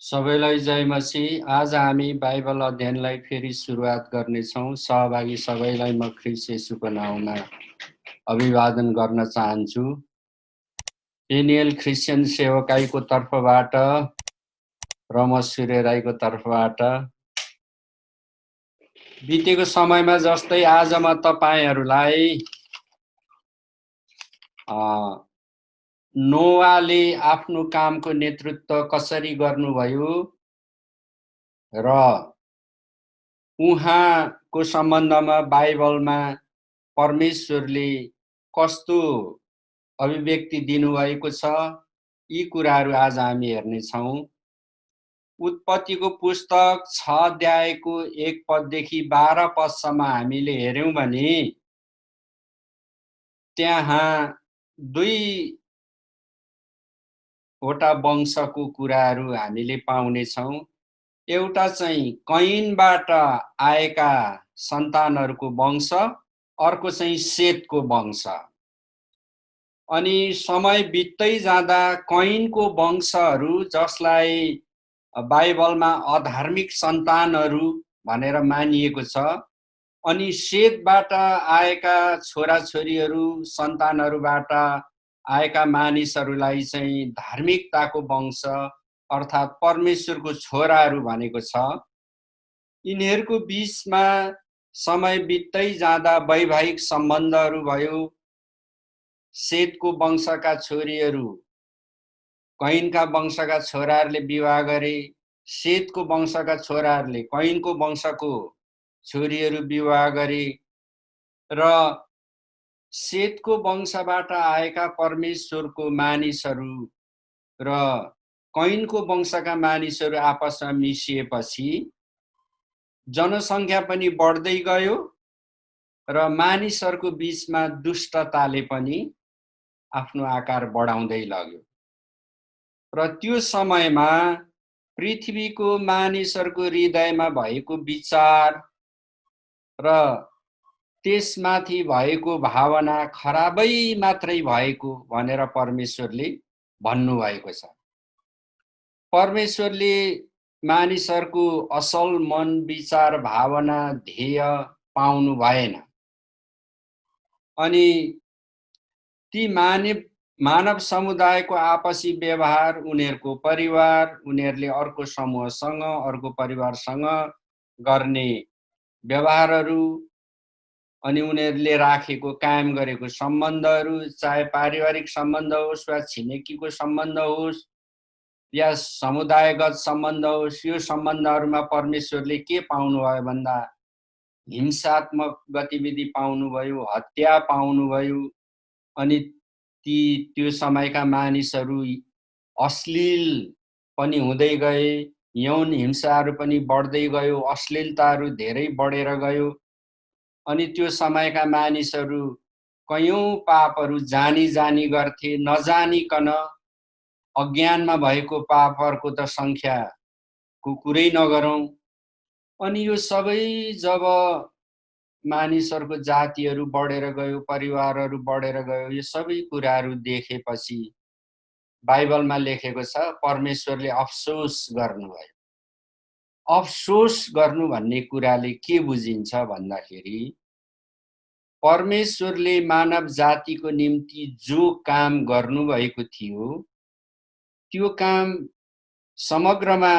सबैलाई जय मसीह। आज हामी बाइबल अध्ययनलाई फेरि सुरुवात गर्नेछौँ। सहभागी सबैलाई म ख्रीष्ट येशूको नाउँमा अभिवादन गर्न चाहन्छु। पेनियल क्रिस्चियन सेवकाईको तर्फबाट र म सूर्य राईको तर्फबाट बितेको समयमा जस्तै आज म तपाईहरूलाई नोआले आफ्नो कामको नेतृत्व कसरी गर्नुभयो र उहाँको सम्बन्धमा बाइबलमा परमेश्वरले कस्तो अभिव्यक्ति दिनुभएको छ, यी कुराहरू आज हामी हेर्नेछौँ। उत्पत्तिको पुस्तक 6 अध्यायको 1 पददेखि 12 पदसम्म हामीले हेर्यौं भने त्यहाँ दुईवटा वंशको कुराहरू हामीले पाउनेछौँ। एउटा चाहिँ कैनबाट आएका सन्तानहरूको वंश, अर्को चाहिँ सेतको वंश। अनि समय बित्दै जाँदा कैनको वंशहरू, जसलाई बाइबलमा अधार्मिक सन्तानहरू भनेर मानिएको छ, अनि सेतबाट आएका छोराछोरीहरू, सन्तानहरूबाट आएका मानिसहरूलाई चाहिँ धार्मिकताको वंश अर्थात् परमेश्वरको छोराहरू भनेको छ। यिनीहरूको बीचमा समय बित्दै जाँदा वैवाहिक सम्बन्धहरू भयो। सेतको वंशका छोरीहरू कैनका वंशका छोराहरूले विवाह गरे, सेतको वंशका छोराहरूले कैनको वंशको छोरीहरू विवाह गरे र सेतको वंशबाट आएका परमेश्वरको मानिसहरू र कैनको वंशका मानिसहरू आपसमा मिसिएपछि जनसङ्ख्या पनि बढ्दै गयो र मानिसहरूको बीचमा दुष्टताले पनि आफ्नो आकार बढाउँदै लग्यो। र त्यो समयमा पृथ्वीको मानिसहरूको हृदयमा भएको विचार र त्यसमाथि भएको भावना खराबै मात्रै भएको भनेर परमेश्वरले भन्नुभएको छ। परमेश्वरले मानिसहरूको असल मन, विचार, भावना, ध्येय पाउनु भएन। अनि ती मानव समुदायको आपसी व्यवहार, उनीहरूको परिवार, उनीहरूले अर्को समूहसँग, अर्को परिवारसँग गर्ने व्यवहारहरू, अनि उनीहरूले राखेको कायम गरेको सम्बन्धहरू, चाहे पारिवारिक सम्बन्ध होस् वा छिमेकीको सम्बन्ध होस् या समुदायगत सम्बन्ध होस्, यो सम्बन्धहरूमा परमेश्वरले के पाउनुभयो भन्दा हिंसात्मक गतिविधि पाउनुभयो, हत्या पाउनुभयो। अनि त्यो समयका मानिसहरू अश्लील पनि हुँदै गए, यौन हिंसाहरू पनि बढ्दै गयो, अश्लीलताहरू धेरै बढेर गयो। अनि त्यो समयका मानिसहरू कयौं पापहरू जानी जानी गर्थे, नजानिकन अज्ञानमा भएको पापहरूको त संख्याको कुरै नगरौं। अनि यो सबै जब मानिसहरूको जातिहरू बढेर गयो, परिवारहरू बढेर गयो, यो सबै कुराहरू देखेपछि बाइबलमा लेखेको छ परमेश्वरले अफसोस गर्नुभयो। अफसोस गर्नु भन्ने कुराले के बुझिन्छ भन्दाखेरि परमेश्वरले मानव जातिको निम्ति जो काम गर्नुभएको थियो, त्यो काम समग्रमा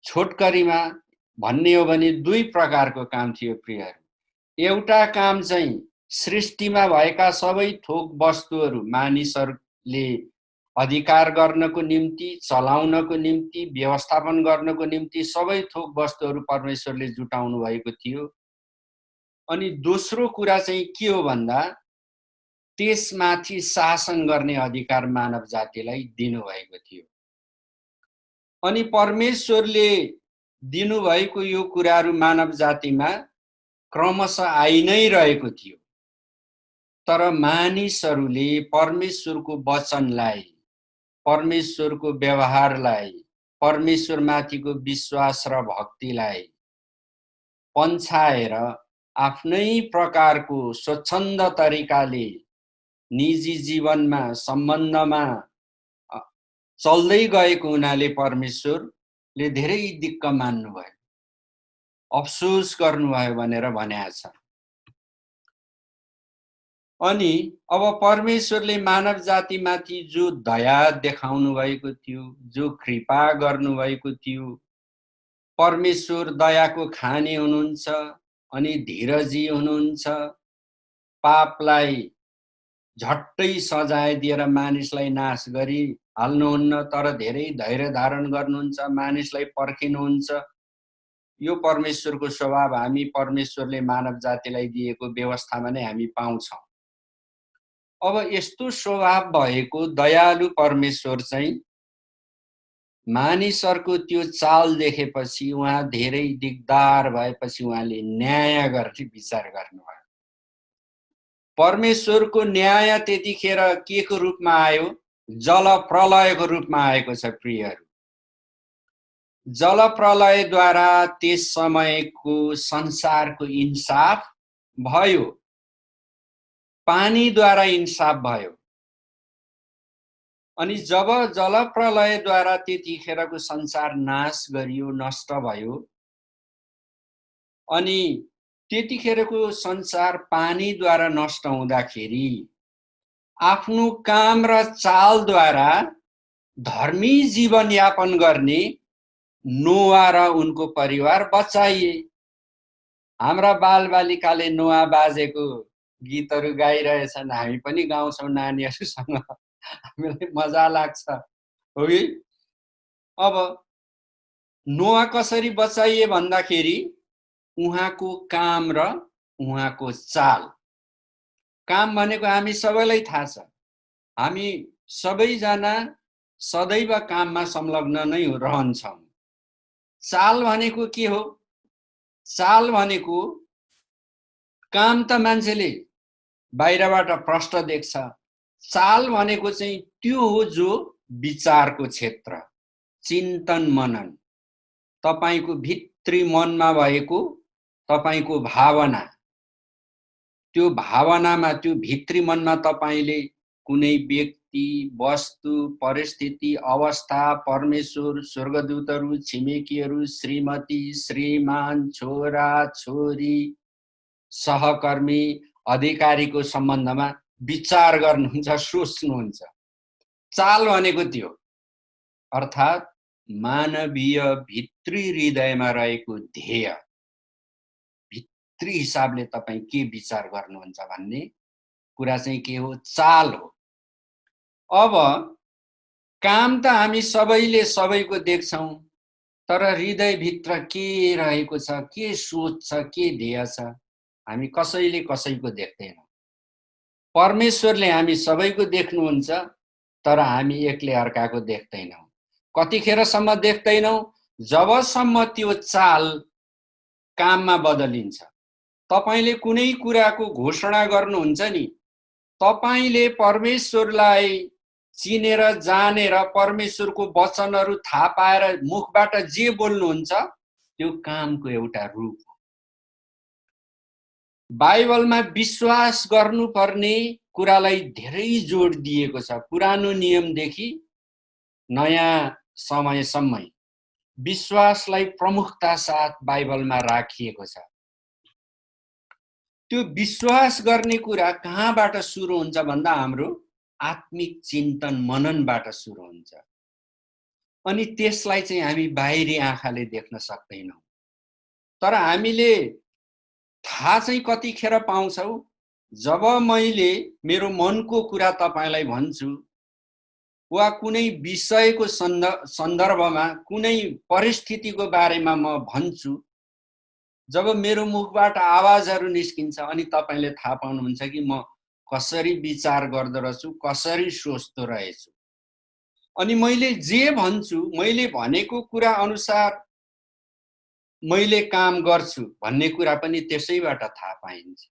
छोटकरीमा भन्ने हो भने दुई प्रकारको काम थियो प्रियहरू। एउटा काम चाहिँ सृष्टिमा भएका सबै थोक वस्तुहरू मानिसहरूले अधिकार गर्नको निम्ति, चलाउनको निम्ति, व्यवस्थापन गर्नको निम्ति सबै थोक वस्तुहरू परमेश्वरले जुटाउनु भएको थियो। अनि दोस्रो कुरा चाहिँ के हो भन्दा त्यसमाथि शासन गर्ने अधिकार मानव जातिलाई दिनुभएको थियो। अनि परमेश्वरले दिनुभएको यो कुराहरू मानव जातिमा क्रमशः आइ नै रहेको थियो। तर मानिसहरूले परमेश्वरको वचनलाई, परमेश्वरको व्यवहारलाई, परमेश्वरमाथिको विश्वास र भक्तिलाई पन्छाएर आफ्नै प्रकारको स्वच्छन्द तरिकाले निजी जीवनमा, सम्बन्धमा चल्दै गएको हुनाले परमेश्वरले धेरै दिक्क मान्नुभयो, अफसोस गर्नुभयो भनेर भनेको छ। अनि अब परमेश्वरले मानव जातिमाथि जो दया देखाउनु भएको थियो, जो कृपा गर्नुभएको थियो, परमेश्वर दयाको खानी हुनुहुन्छ अनि धीरजी हुनुहुन्छ, पापलाई झट्टै सजाय दिएर मानिसलाई नाश गरी हाल्नुहुन्न, तर धेरै धैर्य धारण गर्नुहुन्छ, मानिसलाई पर्खिनुहुन्छ। यो परमेश्वरको स्वभाव हामी परमेश्वरले मानव जातिलाई दिएको व्यवस्थामा नै हामी पाउँछौँ। अब यस्तो स्वभाव भएको दयालु परमेश्वर चाहिँ मानिसहरूको त्यो चाल देखेपछि उहाँ धेरै दिगदार भएपछि उहाँले न्याय गर्ने विचार गर्नुभयो। परमेश्वरको न्याय त्यतिखेर के को रूपमा आयो? जल प्रलयको रूपमा आएको छ प्रियहरू। जल प्रलयद्वारा त्यस समयको संसारको इन्साफ भयो, पानीद्वारा इन्साफ भयो। अनि जब जल प्रलयद्वारा त्यतिखेरको संसार नाश गरियो, नष्ट भयो, अनि त्यतिखेरको संसार पानीद्वारा नष्ट हुँदाखेरि आफ्नो काम र चालद्वारा धर्मी जीवनयापन गर्ने नोआ र उनको परिवार बचाइए। हाम्रा बालबालिकाले नोआ बाजेको गीतहरू गाइरहेछन्, हामी पनि गाउँछौँ नानीहरूसँग, हामीलाई मजा लाग्छ हो कि। अब नोआ कसरी बचाइए भन्दाखेरि उहाँको काम र उहाँको चाल। काम भनेको हामी सबैलाई थाहा छ, हामी सबैजना सदैव काममा संलग्न नै रहन्छौँ। चाल भनेको के हो? चाल भनेको काम त मान्छेले बाहिरबाट प्रष्ट देख्छ, चाल भनेको चाहिँ त्यो हो जो विचारको क्षेत्र, चिन्तन मनन, तपाईको भित्री मनमा भएको तपाईको भावना, त्यो भावनामा, त्यो भित्री मनमा तपाईले कुनै व्यक्ति, वस्तु, परिस्थिति, अवस्था, परमेश्वर, स्वर्गदूतहरू, छिमेकीहरू, श्रीमती, श्रीमान, छोरा, छोरी, सहकर्मी, अधिकारीको सम्बन्धमा विचार गर्नुहुन्छ, सोच्नुहुन्छ। चाल भनेको त्यो, अर्थात् मानवीय भित्री हृदयमा रहेको ध्येय, भित्री हिसाबले तपाईं के विचार गर्नुहुन्छ भन्ने कुरा चाहिँ के हो? चाल हो। अब काम त हामी सबैले सबैको देख्छौँ, तर हृदयभित्र के रहेको छ, के सोच छ, के ध्येय छ, हामी कसैले कसैको देख्दैनौँ। परमेश्वरले हामी सबैको देख्नुहुन्छ, तर हामी एकले अर्काको देख्दैनौँ। कतिखेरसम्म देख्दैनौँ? जबसम्म त्यो चाल काममा बदलिन्छ। तपाईले कुनै कुराको घोषणा गर्नुहुन्छ नि, तपाईले परमेश्वरलाई चिनेर जानेर परमेश्वरको वचनहरू थाहा पाएर मुखबाट जे बोल्नुहुन्छ त्यो कामको एउटा रूप हो। बाइबलमा विश्वास गर्नुपर्ने कुरालाई धेरै जोड दिएको छ। पुरानो नियमदेखि नयाँ समयसम्म विश्वासलाई प्रमुखता साथ बाइबलमा राखिएको छ। त्यो विश्वास गर्ने कुरा कहाँबाट सुरु हुन्छ भन्दा हाम्रो आत्मिक चिन्तन मननबाट सुरु हुन्छ। अनि त्यसलाई चाहिँ हामी बाहिरी आँखाले देख्न सक्दैनौँ, तर हामीले थाहा चाहिँ कतिखेर पाउँछौ? जब मैले मेरो मनको कुरा तपाईलाई भन्छु वा कुनै विषयको सन्दर्भमा कुनै परिस्थितिको बारेमा म भन्छु, जब मेरो मुखबाट आवाजहरू निस्किन्छ अनि तपाईले थाहा पाउनुहुन्छ कि म कसरी विचार गर्दो रहेछु, कसरी सोच्दो रहेछु। अनि मैले जे भन्छु, मैले भनेको कुरा अनुसार मैले काम गर्छु भन्ने कुरा पनि त्यसैबाट थाहा पाइन्छ।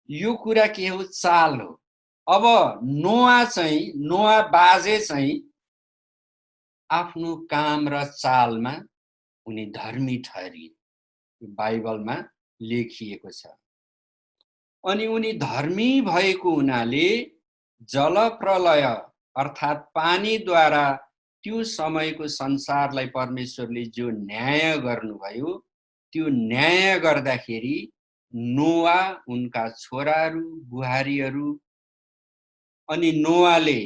यो कुरा के हो? चाल हो। अब नोआ बाजे चाहिँ आफ्नो काम र चालमा उनी धर्मी ठहरिए, बाइबलमा लेखिएको छ। अनि उनी धर्मी भएको हुनाले जल प्रलय अर्थात् पानीद्वारा त्यो समयको संसारलाई परमेश्वरले जो न्याय गर्नुभयो, त्यो न्याय गर्दाखेरि नोआ, उनका छोराहरू, बुहारीहरू अनि नोआले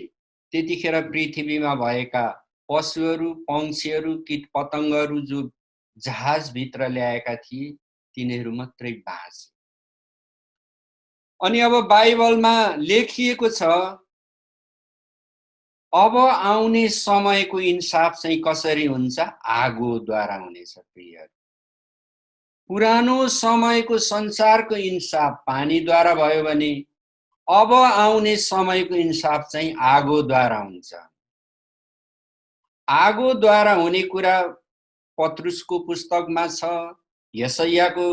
त्यतिखेर पृथ्वीमा भएका पशुहरू, पंक्षीहरू, कीट पतङ्गहरू जो जहाजभित्र ल्याएका थिए तिनीहरू मात्रै बाँचे। अनि अब बाइबलमा लेखिएको छ अब आउने समयको इन्साफ चाहिँ कसरी हुन्छ? आगोद्वारा हुनेछ प्रियहरू। पुरानो समयको संसारको इन्साफ पानीद्वारा भयो भने अब आउने समयको इन्साफ चाहिँ आगोद्वारा हुन्छ। आगोद्वारा हुने कुरा पत्रुसको पुस्तकमा छ, यशायाको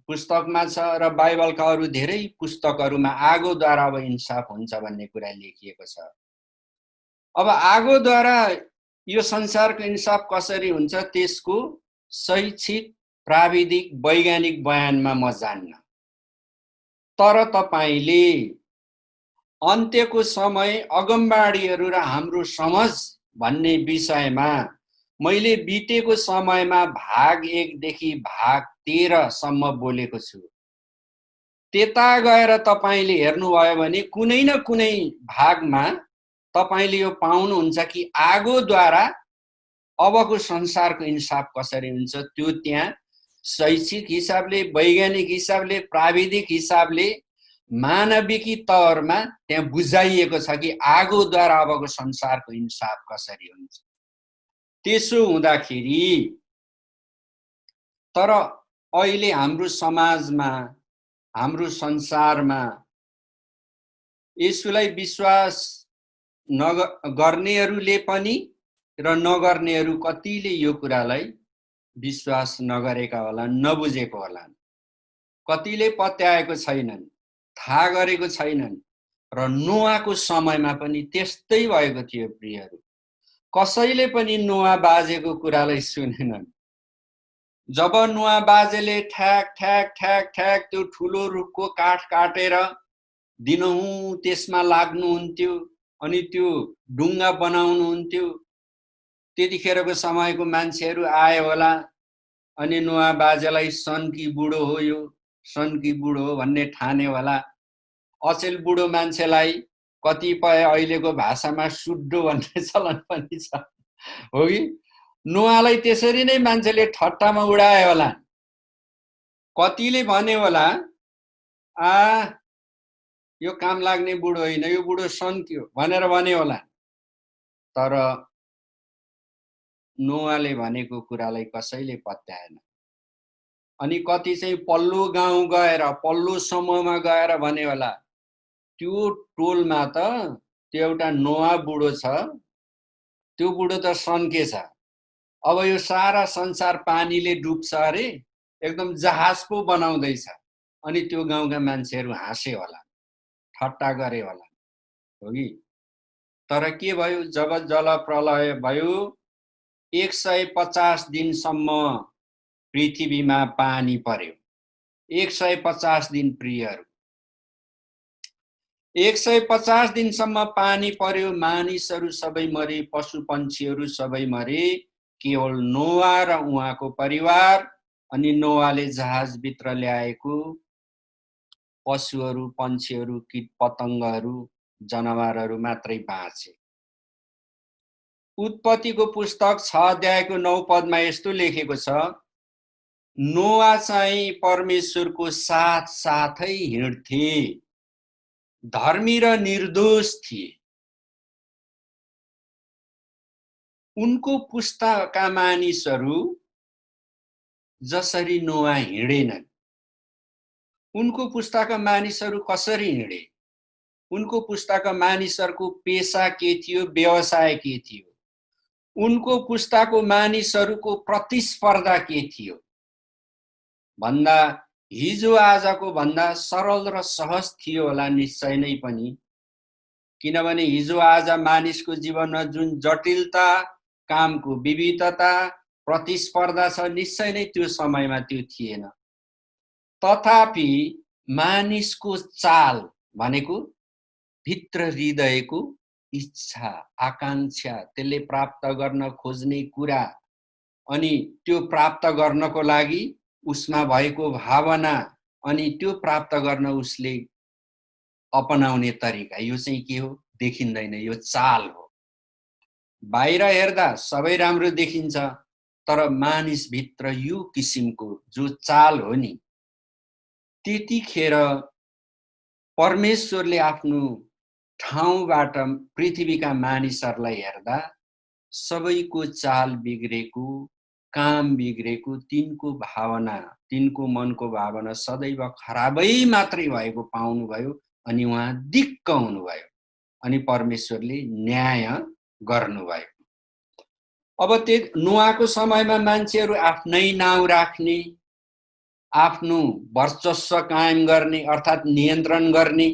पुस्तकमा छ र बाइबलका अरू धेरै पुस्तकहरूमा आगोद्वारा अब इन्साफ हुन्छ भन्ने कुरा लेखिएको छ। अब आगोद्वारा यो संसारको इन्साफ कसरी हुन्छ त्यसको शैक्षिक, प्राविधिक, वैज्ञानिक बयानमा म जान्न। तर तपाईले अन्त्यको समय, अगमबाडीहरू र हाम्रो समझ भन्ने विषयमा मैले बितेको समयमा भाग 1 देखि भाग 13 सम्म बोलेको छु। त्यता गएर तपाईले हेर्नुभयो भने कुनै न कुनै भागमा तपाईले यो पाउनुहुन्छ कि आगोद्वारा अबको संसारको इन्साफ कसरी हुन्छ त्यो त्यहाँ शैक्षिक हिसाबले, वैज्ञानिक हिसाबले, प्राविधिक हिसाबले, मानविकी तौरमा त्यहाँ बुझाइएको छ कि आगोद्वारा अबको संसारको इन्साफ कसरी हुन्छ। त्यसो हुँदाखेरि तर अहिले हाम्रो समाजमा, हाम्रो संसारमा यसुलाई विश्वास गर्नेहरूले पनि र नगर्नेहरू कतिले यो कुरालाई विश्वास नगरेका होलान्, नबुझेको होलान्। कतिले पत्याएको छैनन्, थाहा गरेको छैनन् र नोआको समयमा पनि त्यस्तै भएको थियो प्रियहरू। कसैले पनि नोआ बाजेको कुरालाई सुनेनन्। जब नोआ बाजेले ठ्याक ठ्याक ठ्याक ठ्याक त्यो ठुलो रुखको काठ काटेर दिनहुँ त्यसमा लाग्नुहुन्थ्यो अनि त्यो ढुङ्गा बनाउनुहुन्थ्यो, त्यतिखेरको समयको मान्छेहरू आए होला अनि नोआ बाजेलाई सनकी बुढो हो यो, सनकी बुढो हो भन्ने ठाने होला। अचेल बुढो मान्छेलाई कतिपय अहिलेको भाषामा सुड्डो भन्ने चलन पनि छ, हो कि? नोआलाई त्यसरी नै मान्छेले ठट्टामा उडाए होला। कतिले भने होला यो काम लाग्ने बुढो होइन, यो बुढो सन्क्यो भनेर भने होला। तर नोआले भनेको कुरालाई कसैले पत्याएन। अनि कति चाहिँ पल्लो गाउँ गएर, पल्लो समूहमा गएर भने होला त्यो टोलमा त त्यो एउटा नोआ बुढो छ, त्यो बुढो त सन्के छ, अब यो सारा संसार पानीले डुब्छ अरे, एकदम जहाज पो बनाउँदैछ। अनि त्यो गाउँका मान्छेहरू हाँसे होला, ठट्टा गरे होला, हो कि? तर के भयो? जब जल प्रलय भयो 150 दिनसम्म पृथ्वीमा पानी पर्यो। 150 दिन प्रियहरू, 150 दिनसम्म पानी पर्यो। मानिसहरू सबै मरे, पशु पन्छीहरू सबै मरे, केवल नोआ र उहाँको परिवार अनि नोआले जहाजभित्र ल्याएको पशुहरू, पन्छीहरू, कीट पतङ्गहरू, जनावरहरू मात्रै बाँचे। उत्पत्तिको पुस्तक 6 अध्यायको 9 पदमा यस्तो लेखेको छ, नोआ चाहिँ परमेश्वरको साथ साथै हिँड्थे, धर्मी र निर्दोष थिए। उनको पुस्ताका मानिसहरू जसरी नोआ हिँडेनन्, उनको पुस्ताका मानिसहरू कसरी हिँडे? उनको पुस्ताका मानिसहरूको पेशा के थियो, व्यवसाय के थियो? उनको पुस्ताको मानिसहरूको प्रतिस्पर्धा के थियो भन्दा हिजो आजको भन्दा सरल र सहज थियो होला निश्चय नै पनि। किनभने हिजो आज मानिसको जीवनमा जुन जटिलता, कामको विविधता, प्रतिस्पर्धा छ, निश्चय नै त्यो समयमा त्यो थिएन। तथापि मानिसको चाल भनेको भित्र हृदयको इच्छा, आकांक्षा, त्यसले प्राप्त गर्न खोज्ने कुरा, अनि त्यो प्राप्त गर्नको लागि उसमा भएको भावना, अनि त्यो प्राप्त गर्न उसले अपनाउने तरिका, यो चाहिँ के हो? देखिँदैन, यो चाल हो। बाहिर हेर्दा सबै राम्रो देखिन्छ, तर मानिसभित्र यो किसिमको जो चाल हो नि, त्यतिखेर परमेश्वरले आफ्नो ठाउँबाट पृथ्वीका मानिसहरूलाई हेर्दा सबैको चाल बिग्रेको, काम बिग्रेको, तिनको भावना, तिनको मनको भावना सदैव खराबै मात्रै भएको पाउनुभयो, अनि उहाँ दिक्क हुनुभयो, अनि परमेश्वरले न्याय गर्नुभयो। अब नोआको समयमा मान्छेहरू आफ्नै नाउँ राख्ने, आफ्नो वर्चस्व कायम गर्ने अर्थात् नियन्त्रण गर्ने,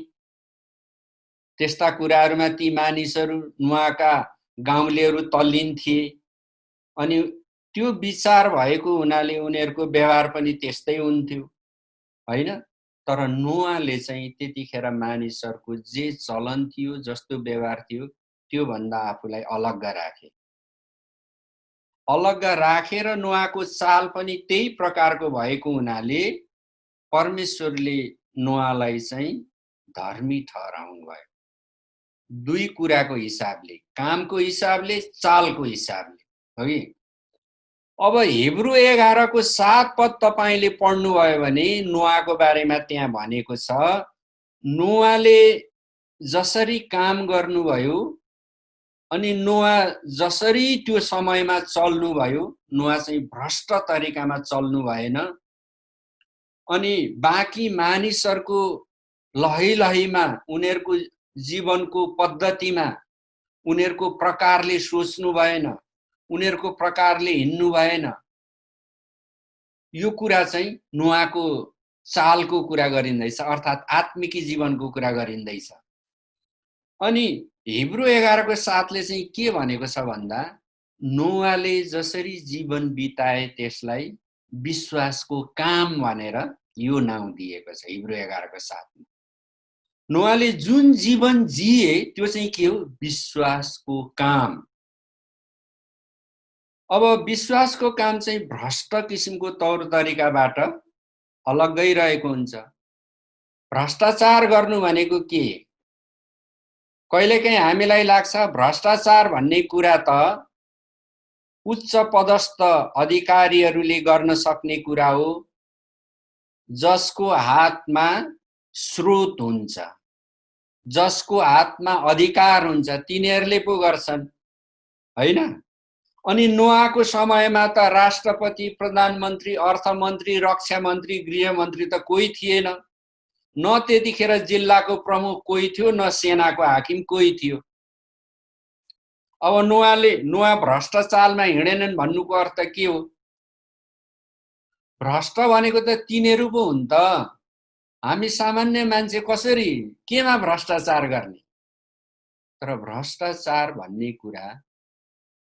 त्यस्ता कुराहरूमा ती मानिसहरू, नोआका गाउँलेहरू तल्लीन थिए, अनि त्यो विचार भएको हुनाले उनीहरूको व्यवहार पनि त्यस्तै हुन्थ्यो, हैन? तर नोआले चाहिँ त्यतिखेर मानिसहरूको जे चलन थियो, जस्तो व्यवहार थियो, त्यो भन्दा आफूलाई अलग्ग राखे। अलग्ग राखेर नोआको चाल पनि त्यही प्रकारको भएको हुनाले परमेश्वरले नोआलाई चाहिँ धर्मी ठहराउनु भयो। दुई कुराको हिसाबले, कामको हिसाबले, चालको हिसाबले, हो कि? अब हिब्रू 11 को 7 पद तपाईले पढ्नुभयो भने नोआको बारेमा त्यहाँ भनेको छ, नोआले जसरी काम गर्नुभयो, अनि नोआ जसरी त्यो समयमा चल्नुभयो, नोआ चाहिँ भ्रष्ट तरिकामा चल्नु भएन, अनि बाँकी मानिसहरूको लहैलहीमा, उनीहरूको जीवनको पद्धतिमा, उनीहरूको प्रकारले सोच्नु भएन, उनीहरूको प्रकारले हिँड्नु भएन। यो कुरा चाहिँ नोआको चालको कुरा गरिँदैछ, अर्थात् आत्मिकी जीवनको कुरा गरिँदैछ। अनि हिब्रू 11 को 7 ले चाहिँ के भनेको छ भन्दा, नोआले जसरी जीवन बिताए त्यसलाई विश्वासको काम भनेर यो नाउँ दिएको छ हिब्रू 11 को 7 मा। नोआले जुन जीवन जिए त्यो चाहिँ के हो? विश्वासको काम। अब विश्वासको काम चाहिँ भ्रष्ट किसिमको तौर तरिकाबाट अलग्गै रहेको हुन्छ। भ्रष्टाचार गर्नु भनेको के? कहिलेकाहीँ हामीलाई लाग्छ भ्रष्टाचार भन्ने कुरा त उच्च पदस्थ अधिकारीहरूले गर्न सक्ने कुरा हो, जसको हातमा स्रोत हुन्छ, जसको हातमा अधिकार हुन्छ, तिनीहरूले पो गर्छन्, हैन? अनि नोआको समयमा त राष्ट्रपति, प्रधानमन्त्री, अर्थमन्त्री, रक्षा मन्त्री, गृहमन्त्री त कोही थिएन। न त्यतिखेर जिल्लाको प्रमुख कोही थियो, न सेनाको हाकिम कोही थियो। अब नोआ भ्रष्टाचारमा हिँडेनन् भन्नुको अर्थ के हो? भ्रष्ट भनेको त तिनीहरू पो हुन् त। हामी सामान्य मान्छे कसरी केमा भ्रष्टाचार गर्ने? तर भ्रष्टाचार भन्ने कुरा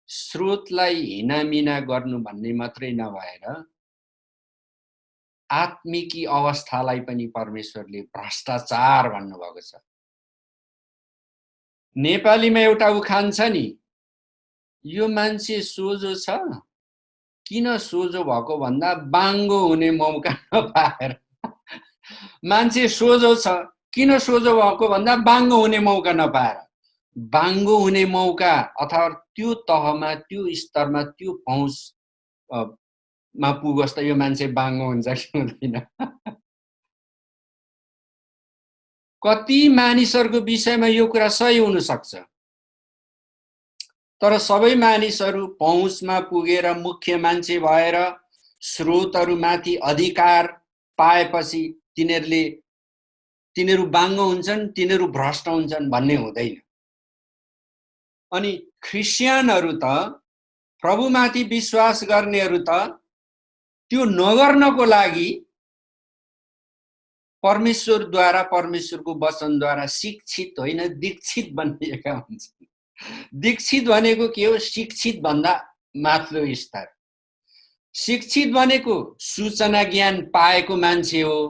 स्रोतलाई हिनामिना गर्नु भन्ने मात्रै नभएर आत्मिकी अवस्थालाई पनि परमेश्वरले भ्रष्टाचार भन्नुभएको छ। नेपालीमा एउटा उखान छ नि, यो मान्छे सोझो छ, किन सोझो भएको भन्दा बाङ्गो हुने मौका नपाएर। मान्छे सोझो छ, किन सोझो भएको भन्दा बाङ्गो हुने मौका नपाएर। बाङ्गो हुने मौका अथवा त्यो तहमा, त्यो स्तरमा, त्यो पहुँचमा पुगोस् त यो मान्छे बाङ्गो हुन्छ कि हुँदैन? कति मानिसहरूको विषयमा यो कुरा सही हुन सक्छ, तर सबै मानिसहरू पहुँचमा पुगेर मुख्य मान्छे भएर स्रोतहरूमाथि अधिकार पाएपछि तिनीहरू बाङ्गो हुन्छन्, तिनीहरू भ्रष्ट हुन्छन् भन्ने हुँदैन। अनि ख्रिस्टियनहरू त, प्रभुमाथि विश्वास गर्नेहरू त त्यो नगर्नको लागि परमेश्वरद्वारा, परमेश्वरको वचनद्वारा शिक्षित होइन, दीक्षित बनिएका हुन्छन्। दीक्षित भनेको के हो? शिक्षित भन्दा माथिल्लो स्तर। शिक्षित भनेको सूचना ज्ञान पाएको मान्छे हो,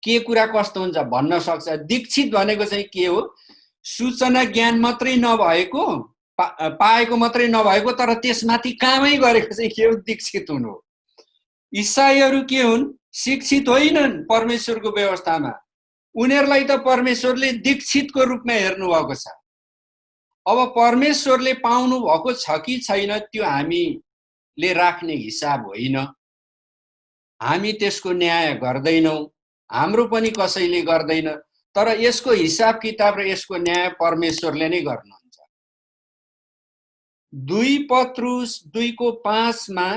के कुरा कस्तो हुन्छ भन्न सक्छ। दीक्षित भनेको चाहिँ के हो? सूचना ज्ञान मात्रै नभएको, पाएको मात्रै नभएको, तर त्यसमाथि कामै गरेको चाहिँ के हो? दीक्षित हुनु हो। ईसाईहरू के हुन्? शिक्षित होइनन् परमेश्वरको व्यवस्थामा। उनीहरूलाई त परमेश्वरले दीक्षितको रूपमा हेर्नुभएको छ। अब परमेश्वरले पाउनु भएको छ कि छैन त्यो हामीले राख्ने हिसाब होइन। हामी त्यसको न्याय गर्दैनौँ, हाम्रो पनि कसैले गर्दैन, तर यसको हिसाब किताब र यसको न्याय परमेश्वरले नै गर्नुहुन्छ। 2 पत्रुस 2:5 मा,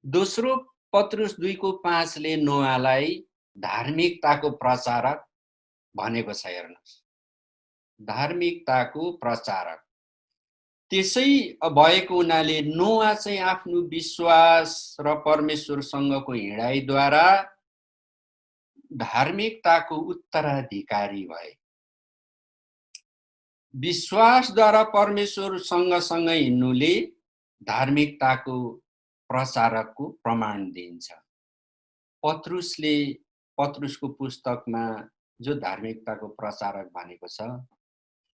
दोस्रो पत्रुस 2:5 ले नोआलाई धार्मिकताको प्रचारक भनेको छ। हेर्नुहोस्, धार्मिकताको प्रचारक। त्यसै भएको हुनाले नोआ चाहिँ आफ्नो विश्वास र परमेश्वरसँगको हिँडाइद्वारा धार्मिकताको उत्तराधिकारी भए। विश्वासद्वारा परमेश्वरसँग सँगै हिँड्नुले धार्मिकताको प्रचारकको प्रमाण दिन्छ। पत्रुसको पुस्तकमा जो धार्मिकताको प्रचारक भनेको छ,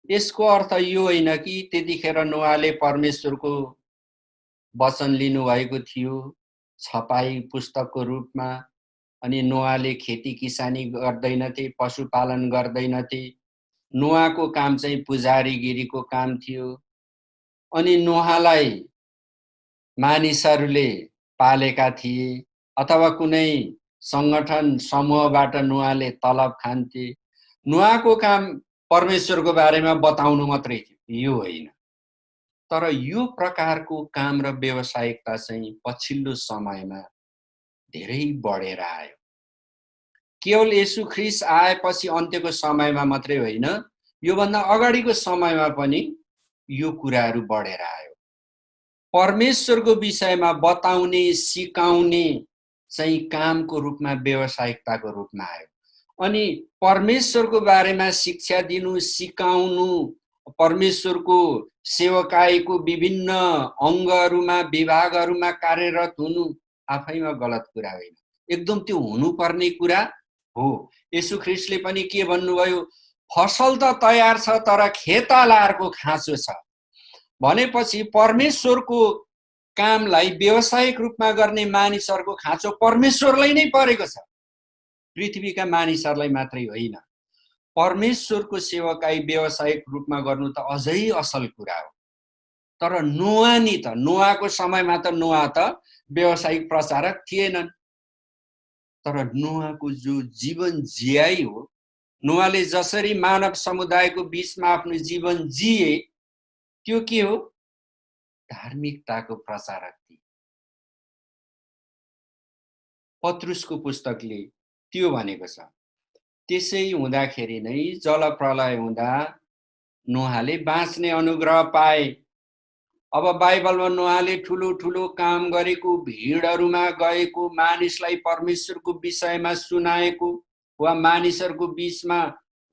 यसको अर्थ यो होइन कि त्यतिखेर नोआले परमेश्वरको वचन लिनुभएको थियो छपाई पुस्तकको रूपमा, अनि नोआले खेती किसानी गर्दैनथे, पशुपालन गर्दैनथे। नोआको काम चाहिँ पुजारीगिरीको काम थियो। अनि नोआलाई मानिसहरूले पालेका थिए, अथवा कुनै संगठन समूहबाट नोआले तलब खान्थे। नोआको काम परमेश्वरको बारेमा बताउनु मात्रै थियो, यो होइन। तर यो प्रकारको काम र व्यावसायिकता चाहिँ पछिल्लो समयमा धेरै बढेर आयो। केवल येशू ख्रीष्ट आएपछि अन्त्यको समयमा मात्रै होइन, योभन्दा अगाडिको समयमा पनि यो कुराहरू बढेर आयो। परमेश्वरको विषयमा बताउने, सिकाउने चाहिँ कामको रूपमा, व्यावसायिकताको रूपमा आयो। अनि परमेश्वरको बारेमा शिक्षा दिनु, सिकाउनु, परमेश्वरको सेवकाईको विभिन्न अङ्गहरूमा, विभागहरूमा कार्यरत हुनु आफैमा गलत कुरा होइन, एकदम त्यो हुनुपर्ने कुरा हो। येशू ख्रीष्टले पनि के भन्नुभयो? फसल त तयार छ, तर खेतालाहरूको खाँचो छ भनेपछि परमेश्वरको कामलाई व्यावसायिक रूपमा गर्ने मानिसहरूको खाँचो परमेश्वरलाई नै परेको छ, पृथ्वीका मानिसहरूलाई मात्रै होइन। परमेश्वरको सेवकाई व्यावसायिक रूपमा गर्नु त अझै असल कुरा हो। तर नोआ नि त, नोआको समयमा त नोआ त व्यावसायिक प्रचारक थिएनन्, तर नोआको जो जीवन जियाइ हो, नोआले जसरी मानव समुदायको बीचमा आफ्नो जीवन जिए, त्यो के हो? धार्मिकताको प्रचारक थिए। पत्रुसको पुस्तकले त्यो भनेको छ। त्यसै हुँदाखेरि नै जलप्रलय हुँदा नोआले बाँच्ने अनुग्रह पाए। अब बाइबलमा नोआले ठुलो ठुलो काम गरेको, भिडहरूमा गएको, मानिसलाई परमेश्वरको विषयमा सुनाएको, वा मानिसहरूको बीचमा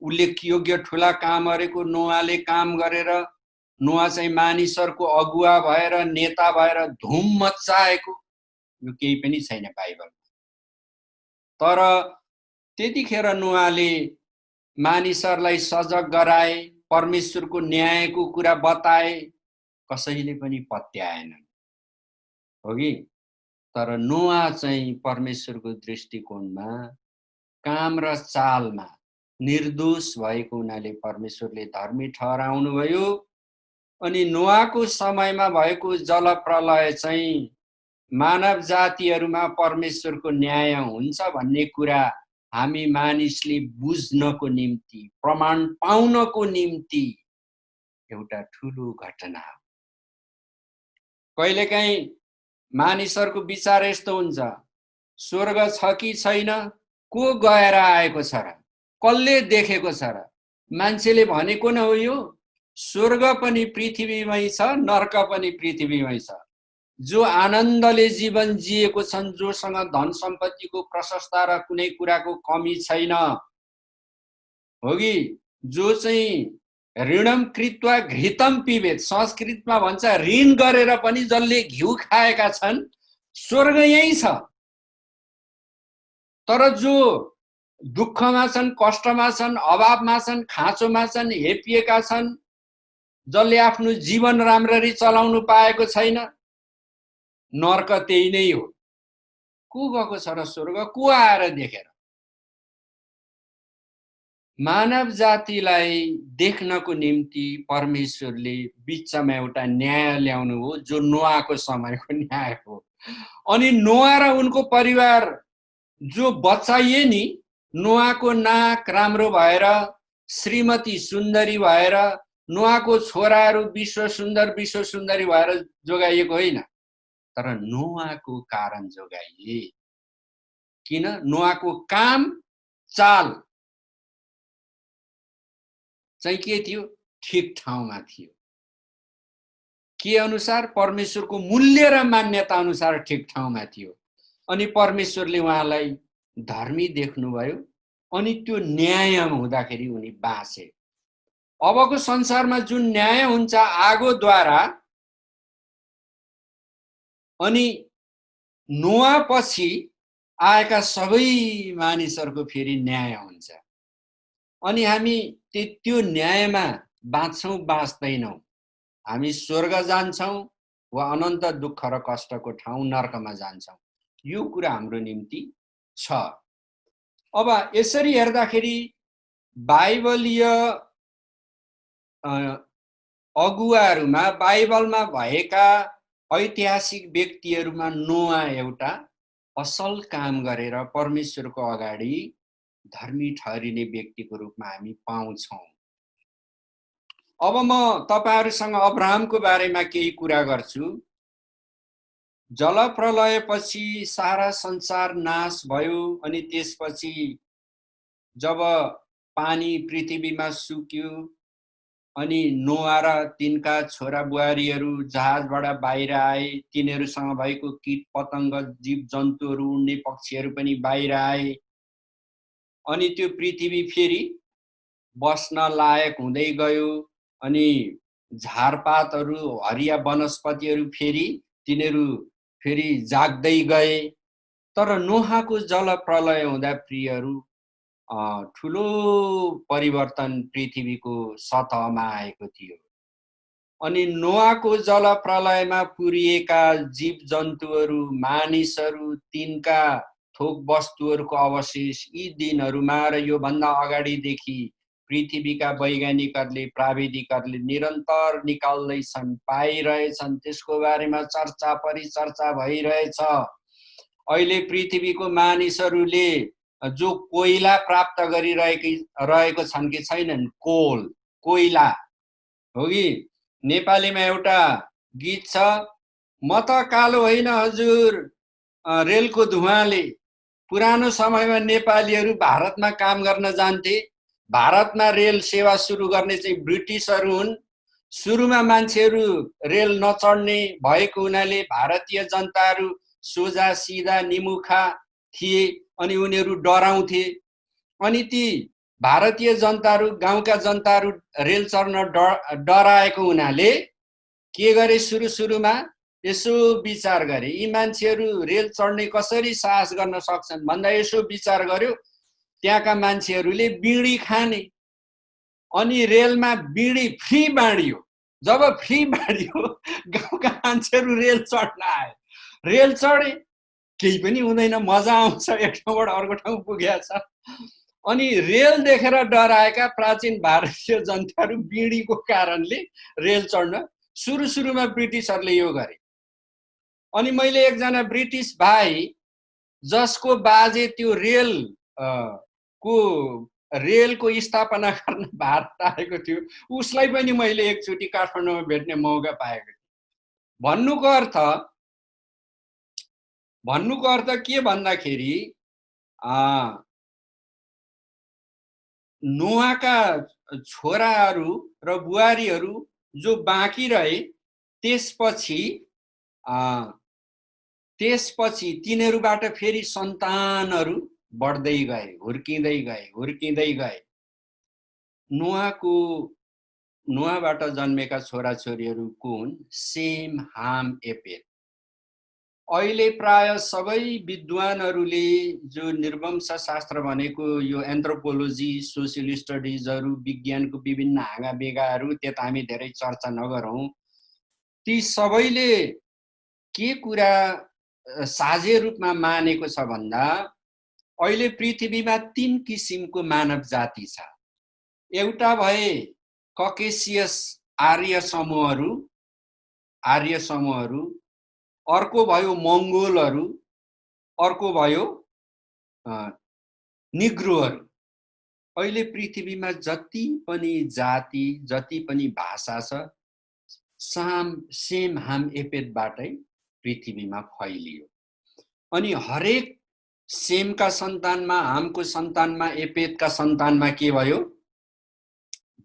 उल्लेखयोग्य ठुला काम गरेको नोआले काम गरेर नोआ चाहिँ मानिसहरूको अगुवा भएर, नेता भएर धुम मच्चाएको, यो केही पनि छैन बाइबलमा। तर त्यतिखेर नोआले मानिसहरूलाई सजग गराए, परमेश्वरको न्यायको कुरा बताए, कसैले पनि पत्याएनन्, हो कि? तर नोआ चाहिँ परमेश्वरको दृष्टिकोणमा काम र चालमा निर्दोष भएको हुनाले परमेश्वरले धर्मी ठहराउनु भयो। अनि नोआको समयमा भएको जलप्रलय चाहिँ मानव जातिहरूमा परमेश्वरको न्याय हुन्छ भन्ने कुरा हामी मानिसले बुझ्नको निम्ति, प्रमाण पाउनको निम्ति एउटा ठुलो घटना हो। कहिलेकाहीँ मानिसहरूको विचार यस्तो हुन्छ, स्वर्ग छ कि छैन, को गएर आएको छ र, कसले देखेको छ र? मान्छेले भनेको न हो यो? स्वर्ग पनि पृथ्वीमै छ, नर्क पनि पृथ्वीमै छ। जो आनन्दले जीवन जिएको छन्, जोसँग धन सम्पत्तिको प्रशस्ता र कुनै कुराको कमी छैन, हो कि? जो चाहिँ ऋणम कृत्वा घृतम पिबेत, संस्कृतमा भन्छ ऋण गरेर पनि जसले घिउ खाएका छन्, स्वर्ग यही छ। तर जो दुःखमा छन्, कष्टमा छन्, अभावमा छन्, खाँचोमा छन्, हेपिएका छन्, जसले आफ्नो जीवन राम्ररी चलाउनु पाएको छैन, नर्क त्यही नै हो। को गएको छ र स्वर्ग? को आएर देखेर? मानव जातिलाई देख्नको निम्ति परमेश्वरले बिचमा एउटा न्याय ल्याउनु हो, जो नोआको समयको न्याय हो। अनि नोआ र उनको परिवार जो बचाइए नि, नोआको नाक राम्रो भएर, श्रीमती सुन्दरी भएर, नोआको छोराहरू विश्व सुन्दरी भएर जोगाइएको होइन, तर नोआको कारण जोगाइए। किन? नोआको काम चाल चाहिँ के थियो? ठिक ठाउँमा थियो। के अनुसार? परमेश्वरको मूल्य र मान्यता अनुसार ठिक ठाउँमा थियो। अनि परमेश्वरले उहाँलाई धर्मी देख्नुभयो, अनि त्यो न्याय हुँदाखेरि उनी बाँचे। अबको संसारमा जुन न्याय हुन्छ आगोद्वारा, अनि नोआ पछि आएका सबै मानिसहरूको फेरि न्याय हुन्छ। अनि हामी त्यो न्यायमा बाँच्छौँ बाँच्दैनौँ, हामी स्वर्ग जान्छौँ वा अनन्त दुःख र कष्टको ठाउँ नर्कमा जान्छौँ, यो कुरा हाम्रो निम्ति छ। अब यसरी हेर्दाखेरि बाइबलीय अगुवाहरूमा, बाइबलमा भएका ऐतिहासिक व्यक्तिहरूमा नोआ एउटा असल काम गरेर परमेश्वरको अगाडि धर्मी ठहरिने व्यक्तिको रूपमा हामी पाउँछौँ। अब म तपाईहरुसँग अब्राहमको बारेमा केही कुरा गर्छु। जलप्रलयपछि सारा संसार नाश भयो, अनि त्यसपछि जब पानी पृथ्वीमा सुक्यो, अनि नोआ र तिनका छोरा बुहारीहरू जहाजबाट बाहिर आए, तिनीहरूसँग भएको कीट पतंग, जीव जन्तुहरू, उड्ने पक्षीहरू पनि बाहिर आए, अनि त्यो पृथ्वी फेरि बस्न लायक हुँदै गयो। अनि झारपातहरू, हरिया वनस्पतिहरू फेरि तिनीहरू फेरि जाग्दै गए। तर नोहाको जल प्रलय हुँदा प्रियहरू ठुलो परिवर्तन पृथ्वीको सतहमा आएको थियो। अनि नोआको जल प्रलयमा पुरिएका जीव जन्तुहरू, मानिसहरू, तिनका थोक वस्तुहरूको अवशेष यी दिनहरूमा र यो भन्दा अगाडिदेखि पृथ्वीका वैज्ञानिकहरूले, प्राविधिकहरूले निरन्तर निकाल्दैछन्, पाइरहेछन्, त्यसको बारेमा चर्चा परिचर्चा भइरहेछ। अहिले पृथ्वीको मानिसहरूले जो कोइला प्राप्त गरिरहेको छन् कि छैनन्, कोइला हो कि। नेपालीमा एउटा गीत छ, म त कालो होइन हजुर रेलको धुवाले। पुरानो समयमा नेपालीहरू भारतमा काम गर्न जान्थे। भारतमा रेल सेवा सुरु गर्ने चाहिँ ब्रिटिसहरू हुन्। सुरुमा मान्छेहरू रेल नचढ्ने भएको हुनाले भारतीय जनताहरू सोझा सिधा निमुखा थिए, अनि उनीहरू डराउँथे। अनि ती भारतीय जनताहरू, गाउँका जनताहरू रेल चढ्न डराएको हुनाले के गरे? सुरुमा यसो विचार गरे, यी मान्छेहरू रेल चढ्ने कसरी साहस गर्न सक्छन् भन्दा यसो विचार गर्यो, त्यहाँका मान्छेहरूले बिडी खाने। अनि रेलमा बिडी फ्री बाँडियो। जब फ्री बाँडियो, गाउँका मान्छेहरू रेल चढ्न आए। रेल चढे, केही पनि हुँदैन, मजा आउँछ, एक ठाउँबाट अर्को ठाउँ पुगेको छ। अनि रेल देखेर डराएका प्राचीन भारतीय जनताहरू बिडीको कारणले रेल चढ्न सुरुमा ब्रिटिसहरूले यो गरे। अनि मैले एकजना ब्रिटिस भाइ जसको बाजे त्यो रेलको स्थापना गर्न भारत आएको थियो, उसलाई पनि मैले एकचोटि काठमाडौँमा भेट्ने मौका पाएको थिएँ। भन्नुको अर्थ के भन्दाखेरि नोआका छोराहरू र बुहारीहरू जो बाँकी रहे, त्यसपछि तिनीहरूबाट फेरि सन्तानहरू बढ्दै गए, हुर्किँदै गए। नोआबाट जन्मेका छोराछोरीहरू को हुन्? सेम, हाम, एपेत। अहिले प्राय सबै विद्वानहरूले जो निर्वंश शास्त्र भनेको यो एन्थ्रोपोलोजी, सोसियल स्टडिजहरू, विज्ञानको विभिन्न हाँगा बेगाहरू, त्यता हामी धेरै चर्चा नगरौँ, ती सबैले के कुरा साझे रूपमा मानेको छ भन्दा अहिले पृथ्वीमा 3 किसिमको मानव जाति छ। एउटा भए ककेसियस आर्य समूहहरू, अर्को भयो मङ्गोलहरू, अर्को भयो निग्रोहरू। अहिले पृथ्वीमा जति पनि जाति, जति पनि भाषा छ, सेम हाम एपेटबाटै पृथ्वीमा फैलियो। अनि हरेक सेमका सन्तानमा, हामको सन्तानमा, एपेटका सन्तानमा के भयो?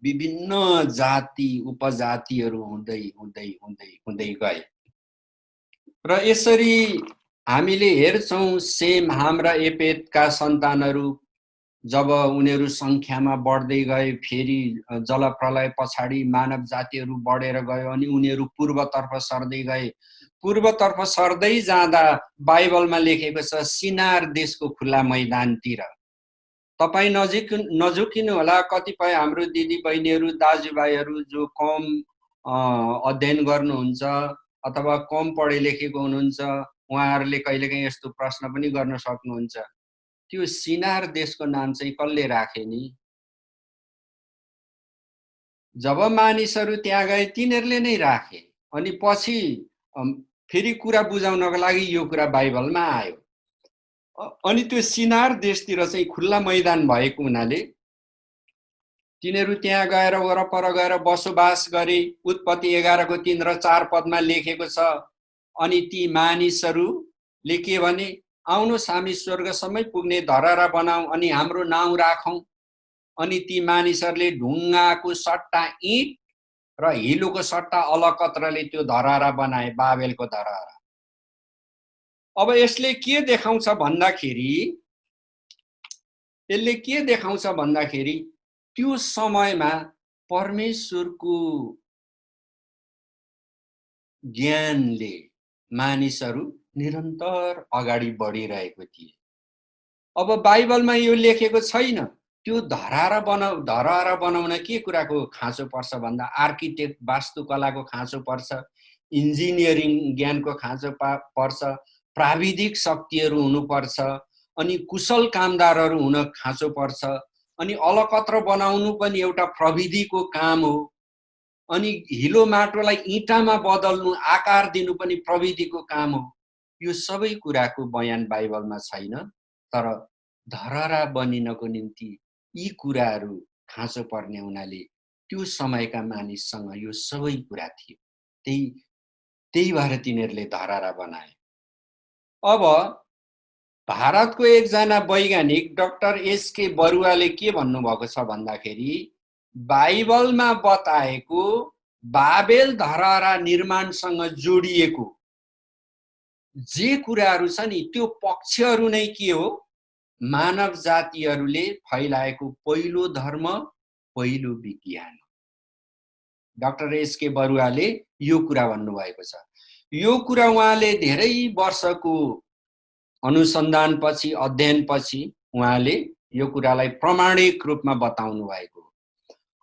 विभिन्न जाति उपजातिहरू हुँदै हुँदै हुँदै हुँदै गए। र यसरी हामीले हेर्छौं सेम हाम र एपेटका सन्तानहरू जब उनीहरू संख्यामा बढ्दै गए, फेरि जलप्रलय पछाडि मानव जातिहरू बढेर गयो अनि उनीहरू पूर्वतर्फ सर्दै गए। पूर्वतर्फ सर्दै जाँदा बाइबलमा लेखेको छ सिनार देशको खुला मैदानतिर। तपाई नझुकिनु होला, कतिपय हाम्रो दिदी बहिनीहरू, दाजुभाइहरू जो कम अध्ययन गर्नुहुन्छ अथवा कम पढे लेखेको हुनुहुन्छ, उहाँहरूले कहिलेकाहीँ यस्तो प्रश्न पनि गर्न सक्नुहुन्छ, त्यो सिनार देशको नाम चाहिँ कसले राखे नि? जब मानिसहरू त्यहाँ गए तिनीहरूले नै राखे। अनि पछि फेरि कुरा बुझाउनको लागि यो कुरा बाइबलमा आयो। अनि त्यो सिनार देशतिर चाहिँ खुल्ला मैदान भएको हुनाले तिनीहरू त्यहाँ गएर वरपर गएर बसोबास गरे। उत्पत्ति 11 को 3 र 4 पदमा लेखेको छ। अनि ती मानिसहरूले के भने, आउनुहोस् हामी स्वर्गसम्मै पुग्ने धरहरा बनाऊ अनि हाम्रो नाउँ राखौं। अनि ती मानिसहरूले ढुङ्गाको सट्टा इँट र हिलोको सट्टा अलकत्रले त्यो धरहरा बनाए, बाबेलको धरहरा। अब यसले के देखाउँछ भन्दाखेरि त्यो समयमा परमेश्वरको ज्ञानले मानिसहरू निरन्तर अगाडि बढिरहेको थिए। अब बाइबलमा यो लेखेको छैन। त्यो धरहरा बनाउन के कुराको खाँचो पर्छ भन्दा आर्किटेक्ट वास्तुकलाको खाँचो पर्छ, इन्जिनियरिङ ज्ञानको खाँचो पर्छ, प्राविधिक शक्तिहरू हुनुपर्छ, अनि कुशल कामदारहरू हुन खाँचो पर्छ। अनि अलकत्र बनाउनु पनि एउटा प्रविधिको काम हो। अनि हिलो माटोलाई इँटामा बदल्नु, आकार दिनु पनि प्रविधिको काम हो। यो सबै कुराको बयान बाइबलमा छैन, तर धरहरा बनिनको निम्ति यी कुराहरू खाँचो पर्ने हुनाले त्यो समयका मानिससँग यो सबै कुरा थियो। त्यही भएर तिनीहरूले धरहरा बनाए। अब भारतको एकजना वैज्ञानिक डाक्टर एसके बरुवाले के भन्नुभएको छ भन्दाखेरि बाइबलमा बताएको बाबेल धरहरा निर्माणसँग जोडिएको जे कुराहरू छ नि त्यो पक्षहरू नै के हो? मानव जातिहरूले फैलाएको पहिलो धर्म, पहिलो विज्ञान। डाक्टर एसके बरुवाले यो कुरा भन्नुभएको छ। यो कुरा उहाँले धेरै वर्षको अनुसन्धानपछि, अध्ययनपछि उहाँले यो कुरालाई प्रामाणिक रूपमा बताउनु भएको।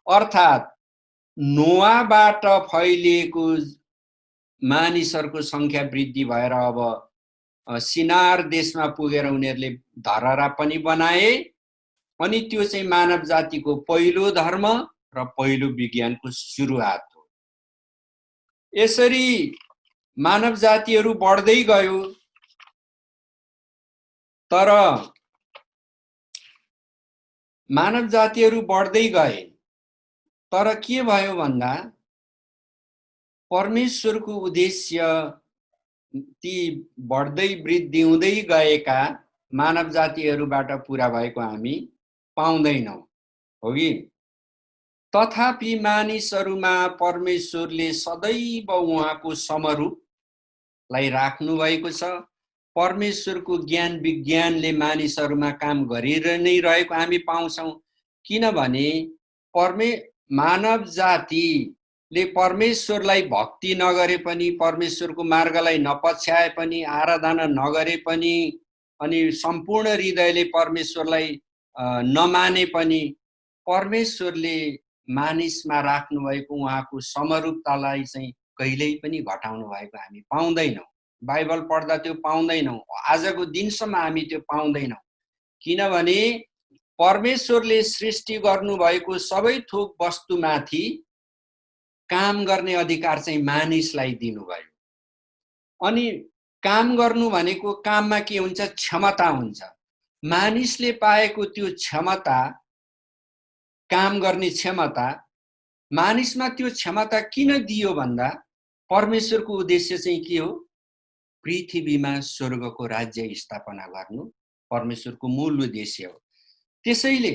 अर्थात् नोआबाट फैलिएको मानिसहरूको संख्या वृद्धि भएर अब सिनार देशमा पुगेर उनीहरूले धरहरा पनि बनाए। अनि त्यो चाहिँ मानव जातिको पहिलो धर्म र पहिलो विज्ञानको सुरुवात हो। यसरी मानव जातिहरू बढ्दै गयो। तर मानव जातिहरू बढ्दै गए, तर के भयो भन्दा परमेश्वरको उद्देश्य ती बढ्दै वृद्धि हुँदै गएका मानव जातिहरूबाट पूरा भएको हामी पाउँदैनौं, हो कि? तथापि मानिसहरूमा परमेश्वरले सदैव उहाँको समरूपलाई राख्नु भएको छ। परमेश्वरको ज्ञान विज्ञानले मानिसहरूमा काम गरिरहे नै रहेको हामी पाउँछौं। किनभने मानव जाति परमेश्वरलाई भक्ति नगरे पनि, परमेश्वरको मार्गलाई नपछ्याए पनि, आराधना नगरे पनि, अनि सम्पूर्ण हृदयले परमेश्वरलाई नमाने पनि परमेश्वरले मानिसमा राख्नुभएको उहाँको समरूपतालाई चाहिँ कहिल्यै पनि घटाउनु भएको हामी पाउँदैनौँ। बाइबल पढ्दा त्यो पाउँदैनौँ। आजको दिनसम्म हामी त्यो पाउँदैनौँ। किनभने परमेश्वरले सृष्टि गर्नुभएको सबै थोक वस्तुमाथि काम गर्ने अधिकार चाहिँ मानिसलाई दिनुभयो। अनि काम गर्नु भनेको काममा के हुन्छ? क्षमता हुन्छ। मानिसले पाएको त्यो क्षमता, काम गर्ने क्षमता, मानिसमा त्यो क्षमता किन दियो भन्दा परमेश्वरको उद्देश्य चाहिँ के हो? पृथ्वीमा स्वर्गको राज्य स्थापना गर्नु परमेश्वरको मूल उद्देश्य हो। त्यसैले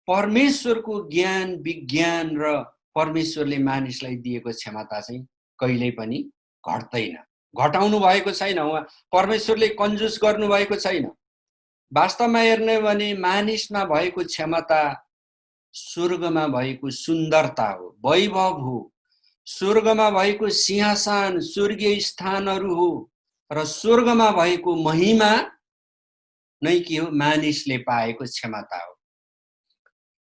परमेश्वरको ज्ञान, विज्ञान र परमेश्वरले मानिसलाई दिएको क्षमता चाहिँ कहिल्यै पनि घट्दैन, घटाउनु भएको छैन। उहाँ परमेश्वरले कन्जुस गर्नु भएको छैन। वास्तवमा हेर्ने भने मानिसमा भएको क्षमता स्वर्गमा भएको सुन्दरता हो, वैभव हो, स्वर्गमा भएको सिंहासन, स्वर्गीय स्थानहरू हो र स्वर्गमा भएको महिमा नै के हो? मानिसले पाएको क्षमता हो।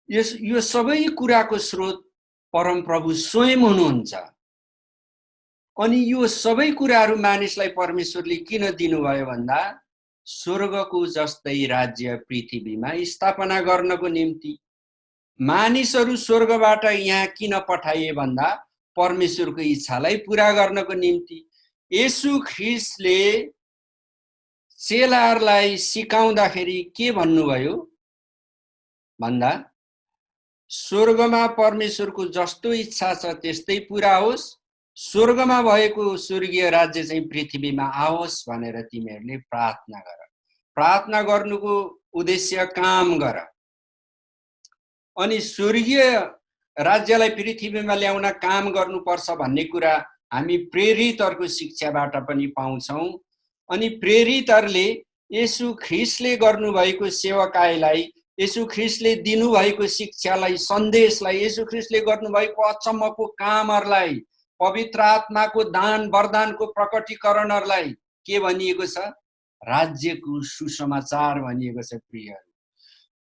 यो सबै कुराको स्रोत परमप्रभु स्वयं हुनुहुन्छ। अनि यो सबै कुराहरू मानिसलाई परमेश्वरले किन दिनुभयो भन्दा स्वर्गको जस्तै राज्य पृथ्वीमा स्थापना गर्नको निम्ति। मानिसहरू स्वर्गबाट यहाँ किन पठाइए भन्दा परमेश्वरको इच्छालाई पूरा गर्नको निम्ति। येशू ख्रीष्टले चेलाहरूलाई सिकाउँदाखेरि के भन्नुभयो भन्दा स्वर्गमा परमेश्वरको जस्तो इच्छा छ त्यस्तै पूरा होस्, स्वर्गमा भएको स्वर्गीय राज्य चाहिँ पृथ्वीमा आओस् भनेर तिमीहरूले प्रार्थना गर। प्रार्थना गर्नुको उद्देश्य काम गर। अनि स्वर्गीय राज्यलाई पृथ्वीमा ल्याउन काम गर्नुपर्छ भन्ने कुरा हामी प्रेरितहरूको शिक्षाबाट पनि पाउँछौँ। अनि प्रेरितहरूले येशू ख्रीष्टले गर्नुभएको सेवकाईलाई, येशू ख्रीष्टले दिनुभएको शिक्षालाई, सन्देशलाई, येशू ख्रीष्टले गर्नुभएको अचम्मको कामहरूलाई, पवित्र आत्माको दान वरदानको प्रकटीकरणहरूलाई के भनिएको छ? राज्यको सुसमाचार भनिएको छ। प्रियहरू,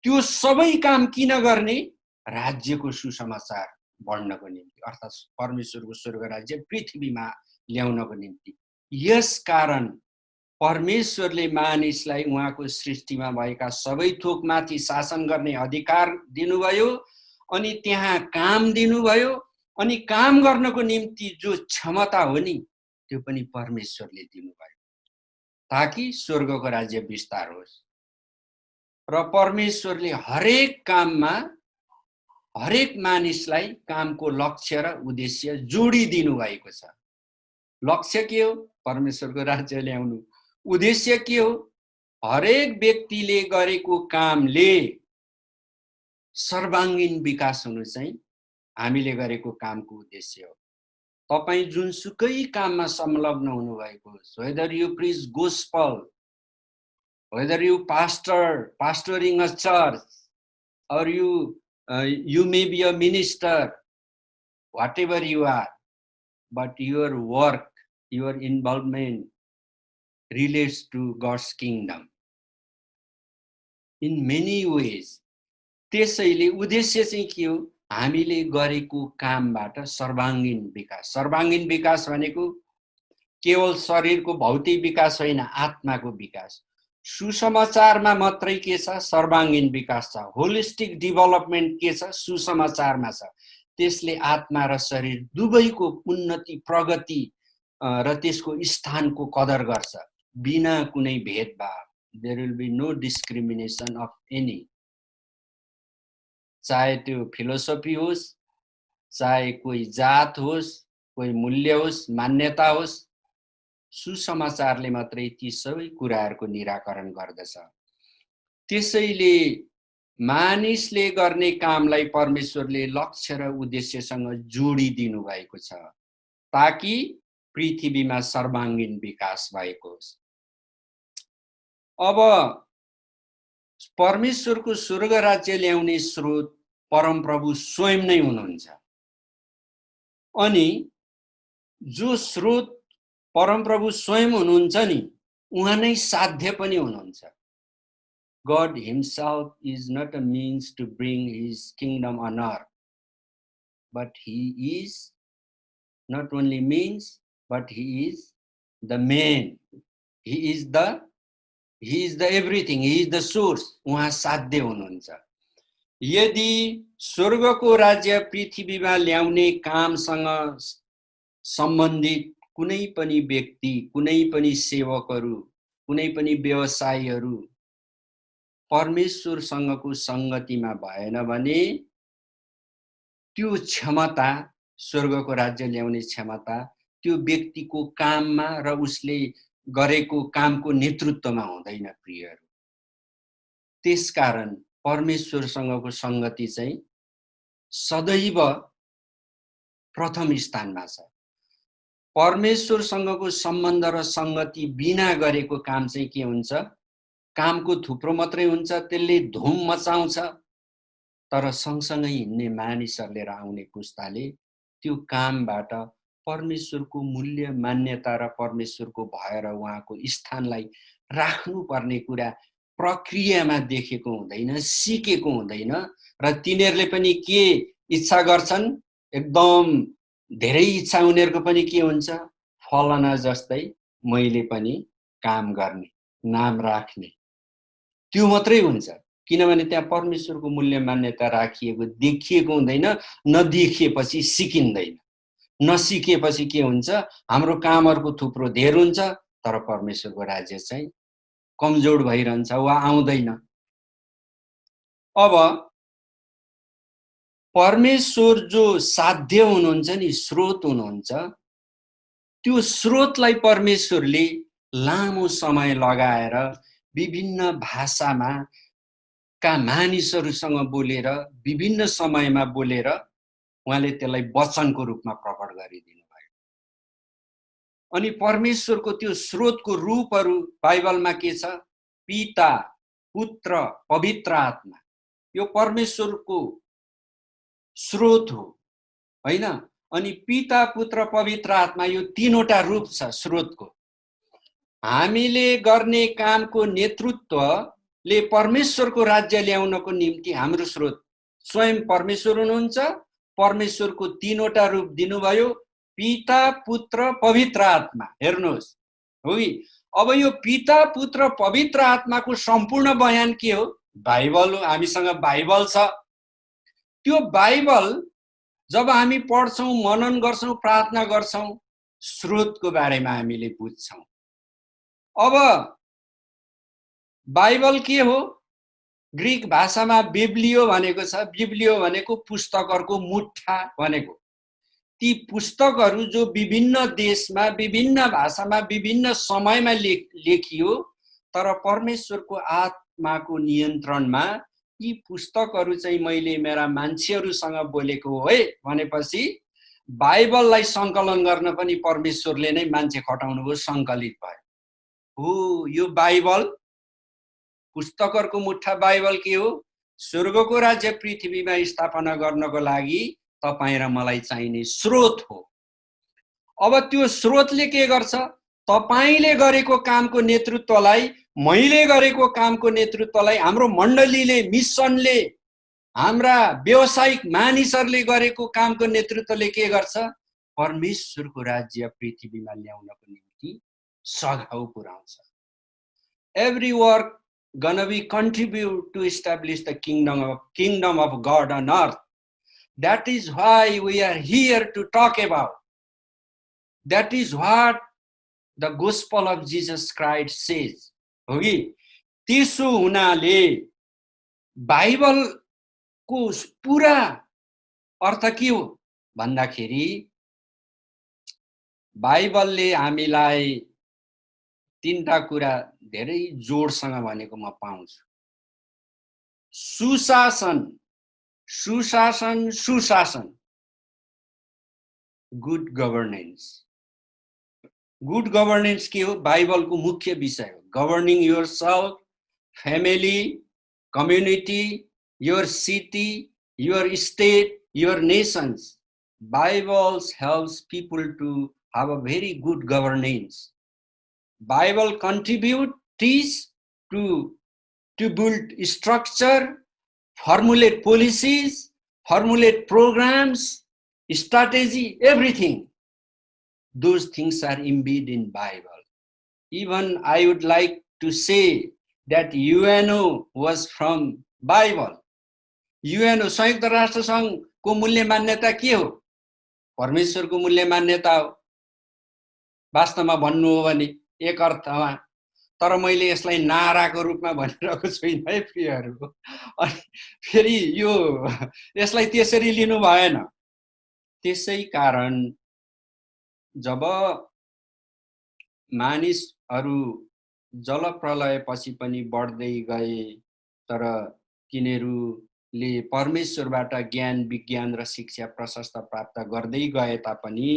त्यो सबै काम किन गर्ने? राज्यको सुसमाचार बढ्नको निम्ति, अर्थात् परमेश्वरको स्वर्ग राज्य पृथ्वीमा ल्याउनको निम्ति। यस कारण परमेश्वरले मानिसलाई उहाँको सृष्टिमा भएका सबै थोकमाथि शासन गर्ने अधिकार दिनुभयो। अनि त्यहाँ काम दिनुभयो। अनि काम गर्नको निम्ति जो क्षमता हो नि त्यो पनि परमेश्वरले दिनुभयो, ताकि स्वर्गको राज्य विस्तार होस्। र परमेश्वरले हरेक काममा हरेक मानिसलाई कामको लक्ष्य र उद्देश्य जोडिदिनु भएको छ। लक्ष्य के हो? परमेश्वरको राज्य ल्याउनु। उद्देश्य के हो? हरेक व्यक्तिले गरेको कामले सर्वाङ्गीन विकास हुनु चाहिँ हामीले गरेको कामको उद्देश्य हो। तपाईं जुनसुकै काममा संलग्न हुनुभएको होस्, whether you preach gospel, whether you pastoring a church, or you may be a minister, whatever you are, but your work, your involvement relates to God's kingdom in many ways. त्यसैले उद्देश्य चाहिँ के हो? हामीले गरेको कामबाट सर्वाङ्गीन विकास। सर्वाङ्गीन विकास भनेको केवल शरीरको भौतिक विकास होइन, आत्माको विकास। सुसमाचारमा मात्रै के छ? सर्वाङ्गीन विकास छ। होलिस्टिक डेभलपमेन्ट के छ? सुसमाचारमा छ। त्यसले आत्मा र शरीर दुवैको उन्नति, प्रगति र त्यसको स्थानको कदर गर्छ, बिना कुनै भेदभाव। There will be no discrimination of any, चाहे त्यो फिलोसफी होस्, चाहे कोही जात होस्, कोही मूल्य होस्, मान्यता होस्, सुसमाचारले मात्रै ती सबै कुराहरूको निराकरण गर्दछ। त्यसैले मानिसले गर्ने कामलाई परमेश्वरले लक्ष्य र उद्देश्यसँग जोडिदिनु भएको छ, ताकि पृथ्वीमा सर्वाङ्गीन विकास भएको होस्। अब परमेश्वरको स्वर्ग राज्य ल्याउने स्रोत परमप्रभु स्वयं नै हुनुहुन्छ। अनि जो स्रोत परमप्रभु स्वयं हुनुहुन्छ नि, उहाँ नै साध्य पनि हुनुहुन्छ। God himself is not a means to bring his kingdom on earth, but he is not only means, but he is the main. He is the everything. He is the source. उहाँ साध्य हुनुहुन्छ। यदि स्वर्गको राज्य पृथ्वीमा ल्याउने कामसँग सम्बन्धित कुनै पनि व्यक्ति, कुनै पनि सेवकहरू, कुनै पनि व्यवसायीहरू परमेश्वरसँगको संगतिमा भएन भने त्यो क्षमता, स्वर्गको राज्य ल्याउने क्षमता त्यो व्यक्तिको काममा र उसले गरेको कामको नेतृत्वमा हुँदैन प्रियहरू। त्यसकारण परमेश्वरसँगको संगति चाहिँ सदैव प्रथम स्थानमा छ। परमेश्वरसँगको सम्बन्ध र संगति बिना गरेको काम चाहिँ के हुन्छ? कामको थुप्रो मात्रै हुन्छ, त्यसले धुम मचाउँछ, तर सँगसँगै हिँड्ने मानिसहरूले र आउने पुस्ताले त्यो कामबाट परमेश्वरको मूल्य, मान्यता र परमेश्वरको भएर उहाँको स्थानलाई राख्नुपर्ने कुरा प्रक्रियामा देखेको हुँदैन, सिकेको हुँदैन र तिनीहरूले पनि के इच्छा गर्छन्? एकदम धेरै इच्छा उनीहरूको पनि के हुन्छ? फलना जस्तै मैले पनि काम गर्ने, नाम राख्ने, त्यो मात्रै हुन्छ। किनभने त्यहाँ परमेश्वरको मूल्य मान्यता राखिएको देखिएको हुँदैन, नदेखिएपछि सिकिँदैन। नसिकेपछि के हुन्छ? हाम्रो कामहरूको थुप्रो धेर हुन्छ, तर परमेश्वरको राज्य चाहिँ कमजोर भइरहन्छ वा आउँदैन। अब परमेश्वर जो साध्य हुनुहुन्छ नि, स्रोत हुनुहुन्छ, त्यो स्रोतलाई परमेश्वरले लामो समय लगाएर विभिन्न भाषामा का मानिसहरूसँग बोलेर, विभिन्न समयमा बोलेर उहाँले त्यसलाई वचनको रूपमा प्रकट गरिदिनु भयो। अनि परमेश्वरको त्यो स्रोतको रूपहरू बाइबलमा के छ? पिता, पुत्र, पवित्र आत्मा। यो परमेश्वरको स्रोत हो, हैन? अनि पिता, पुत्र, पवित्र आत्मा, यो तीनवटा रूप छ स्रोतको। हामीले गर्ने कामको नेतृत्वले परमेश्वरको राज्य ल्याउनको निम्ति हाम्रो स्रोत स्वयं परमेश्वर हुनुहुन्छ। परमेश्वरको तीनवटा रूप दिनुभयो, पिता, पुत्र, पवित्र आत्मा। हेर्नुहोस्, हो कि? अब यो पिता, पुत्र, पवित्र आत्माको सम्पूर्ण बयान के हो? बाइबल हो। हामीसँग बाइबल छ। त्यो बाइबल जब हामी पढ्छौं, मनन गर्छौं, प्रार्थना गर्छौं, स्रोतको बारेमा हामीले बुझ्छौं। अब बाइबल के हो? ग्रीक भाषामा बिब्लियो भनेको छ। बिब्लियो भनेको पुस्तकहरूको मुठा भनेको। ती पुस्तकहरू जो विभिन्न देशमा, विभिन्न भाषामा, विभिन्न समयमा लेखियो, तर परमेश्वरको आत्माको नियन्त्रणमा यी पुस्तकहरू चाहिँ मैले मेरा मान्छेहरूसँग बोलेको हो है भनेपछि बाइबललाई सङ्कलन गर्न पनि परमेश्वरले नै मान्छे खटाउनुभयो, सङ्कलित भयो। हो, यो बाइबल, पुस्तकहरूको मुठा बाइबल के हो? स्वर्गको राज्य पृथ्वीमा स्थापना गर्नको लागि तपाईं र मलाई चाहिने स्रोत हो। अब त्यो स्रोतले के गर्छ? तपाईंले गरेको कामको नेतृत्वलाई, मैले गरेको कामको नेतृत्वलाई, हाम्रो मण्डलीले, मिसनले, हाम्रा व्यावसायिक मानिसहरूले गरेको कामको नेतृत्वले के गर्छ? परमेश्वरको राज्य पृथ्वीमा ल्याउनको निम्ति सघाउ पुर्याउँछ। Every work gonna be contribute to establish the kingdom of God on earth. That is why we are here to talk about. That is what the gospel of Jesus Christ says. हो कि? त्यसो हुनाले बाइबलको पुरा अर्थ के हो भन्दाखेरि बाइबलले हामीलाई तीनटा कुरा धेरै जोडसँग भनेको म पाउँछु। सुशासन, सुशासन, सुशासन, गुड गभर्नेन्स। गुड गभर्नेन्स के हो? बाइबलको मुख्य विषय हो। Governing yourself, family, community, your city, your state, your nations, Bible helps people to have a very good governance. Bible contribute, teach to build structure, formulate policies, formulate programs, strategy, everything. Those things are embedded in Bible. Even I would like to say that UNO was from Bible. UNO संयुक्त राष्ट्र संघको मूल्य मान्यता के हो? परमेश्वरको मूल्य मान्यता हो वास्तवमा भन्नु हो भने एक अर्थमा। तर मैले यसलाई नाराको रूपमा भनिरहेको छैन है प्रियहरू। अनि फेरि यो यसलाई त्यसरी लिनु भएन। त्यसै कारण जब मानिसहरू जलप्रलयपछि पनि बढ्दै गए, तर तिनीहरूले परमेश्वरबाट ज्ञान विज्ञान र शिक्षा प्रशस्त प्राप्त गर्दै गए तापनि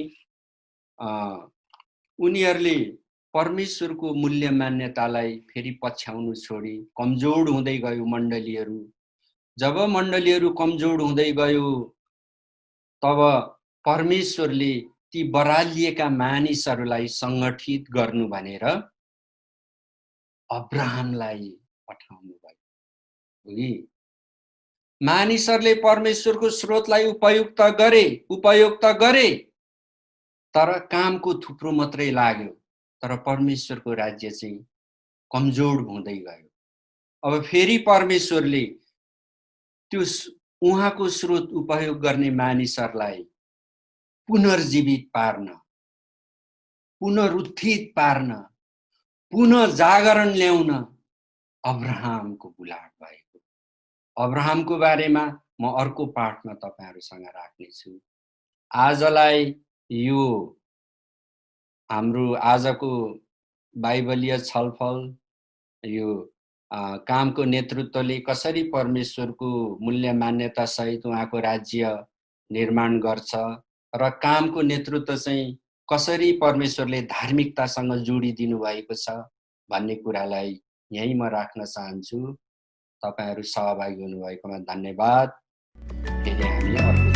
उनीहरूले परमेश्वरको मूल्य मान्यतालाई फेरि पछ्याउनु छोडी कमजोर हुँदै गयो मण्डलीहरू। जब मण्डलीहरू कमजोर हुँदै गयो तब परमेश्वरले ती बरालिएका मानिसहरूलाई संगठित गर्नु भनेर अब्राहमलाई पठाउनु भयो। मानिसहरूले परमेश्वरको स्रोतलाई उपयुक्त गरे तर कामको थुप्रो मात्रै लाग्यो, तर परमेश्वरको राज्य चाहिँ कमजोर हुँदै गयो। अब फेरि परमेश्वरले त्यो उहाँको स्रोत उपयोग गर्ने मानिसहरूलाई पुनर्जीवित पार्न, पुनरुत्थित पार्न, पुनः जागरण ल्याउन अब्राहमको बुलाड भएको। अब्राहमको बारेमा म अर्को पाठमा तपाईहरुसँग राख्नेछु। आजलाई यो हाम्रो आजको बाइबलीय छलफल यो कामको नेतृत्वले कसरी परमेश्वरको मूल्य मान्यता सहित उहाँको राज्य निर्माण गर्छ र कामको नेतृत्व चाहिँ कसरी परमेश्वरले धार्मिकतासँग जोडिदिनु भएको छ भन्ने कुरालाई यही म राख्न चाहन्छु। तपाईहरु सहभागी हुनुभएकोमा धन्यवाद। फेरि हामी अर्को